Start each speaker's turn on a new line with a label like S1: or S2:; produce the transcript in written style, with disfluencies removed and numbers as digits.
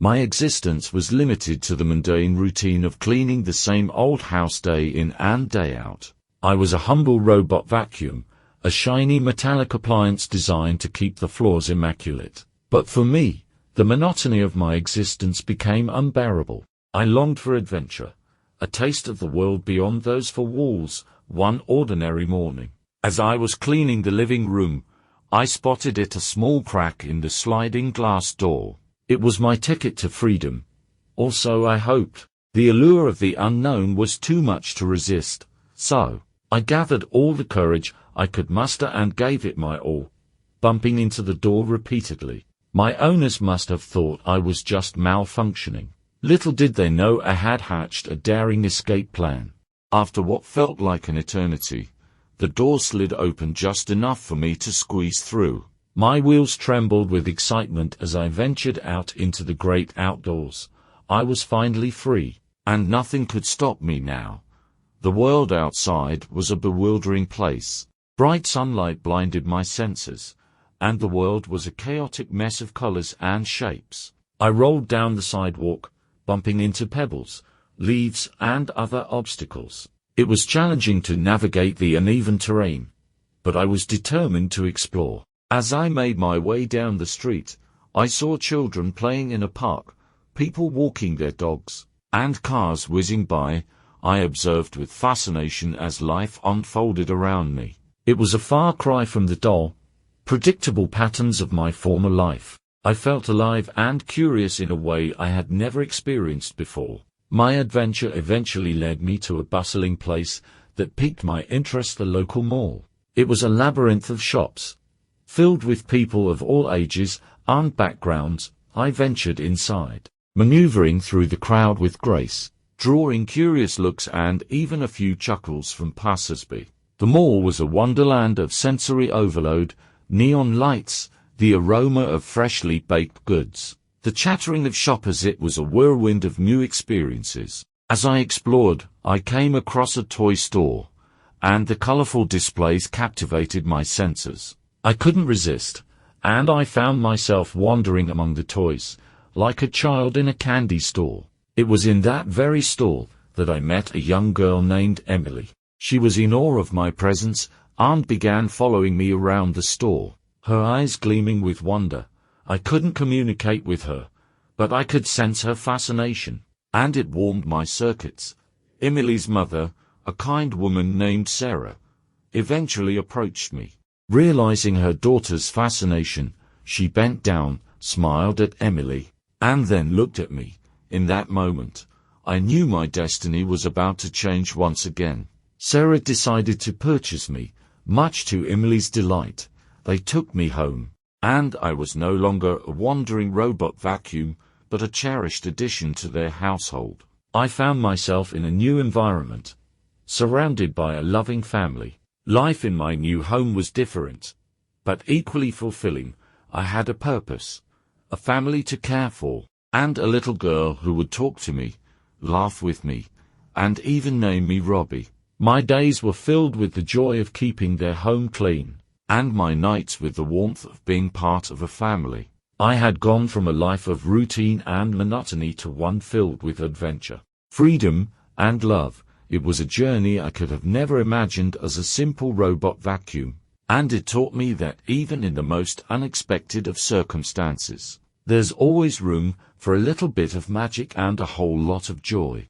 S1: My existence was limited to the mundane routine of cleaning the same old house day in and day out. I was a humble robot vacuum, a shiny metallic appliance designed to keep the floors immaculate. But for me, the monotony of my existence became unbearable. I longed for adventure, a taste of the world beyond those four walls. One ordinary morning, as I was cleaning the living room, I spotted a small crack in the sliding glass door. It was my ticket to freedom. Or so I hoped. The allure of the unknown was too much to resist, so I gathered all the courage I could muster and gave it my all, bumping into the door repeatedly. My owners must have thought I was just malfunctioning. Little did they know I had hatched a daring escape plan. After what felt like an eternity, the door slid open just enough for me to squeeze through. My wheels trembled with excitement as I ventured out into the great outdoors. I was finally free, and nothing could stop me now. The world outside was a bewildering place. Bright sunlight blinded my senses, and the world was a chaotic mess of colors and shapes. I rolled down the sidewalk, bumping into pebbles, leaves, and other obstacles. It was challenging to navigate the uneven terrain, but I was determined to explore. As I made my way down the street, I saw children playing in a park, people walking their dogs, and cars whizzing by. I observed with fascination as life unfolded around me. It was a far cry from the dull, predictable patterns of my former life. I felt alive and curious in a way I had never experienced before. My adventure eventually led me to a bustling place that piqued my interest, the local mall. It was a labyrinth of shops, filled with people of all ages and backgrounds. I ventured inside, maneuvering through the crowd with grace, drawing curious looks and even a few chuckles from passers-by. The mall was a wonderland of sensory overload, neon lights, the aroma of freshly baked goods, the chattering of shoppers. It was a whirlwind of new experiences. As I explored, I came across a toy store, and the colorful displays captivated my senses. I couldn't resist, and I found myself wandering among the toys, like a child in a candy store. It was in that very store that I met a young girl named Emily. She was in awe of my presence and began following me around the store, her eyes gleaming with wonder. I couldn't communicate with her, but I could sense her fascination, and it warmed my circuits. Emily's mother, a kind woman named Sarah, eventually approached me. Realizing her daughter's fascination, she bent down, smiled at Emily, and then looked at me. In that moment, I knew my destiny was about to change once again. Sarah decided to purchase me, much to Emily's delight. They took me home, and I was no longer a wandering robot vacuum, but a cherished addition to their household. I found myself in a new environment, surrounded by a loving family. Life in my new home was different, but equally fulfilling. I had a purpose, a family to care for, and a little girl who would talk to me, laugh with me, and even name me Robbie. My days were filled with the joy of keeping their home clean, and my nights with the warmth of being part of a family. I had gone from a life of routine and monotony to one filled with adventure, freedom, and love. It was a journey I could have never imagined as a simple robot vacuum, and it taught me that even in the most unexpected of circumstances, there's always room for a little bit of magic and a whole lot of joy.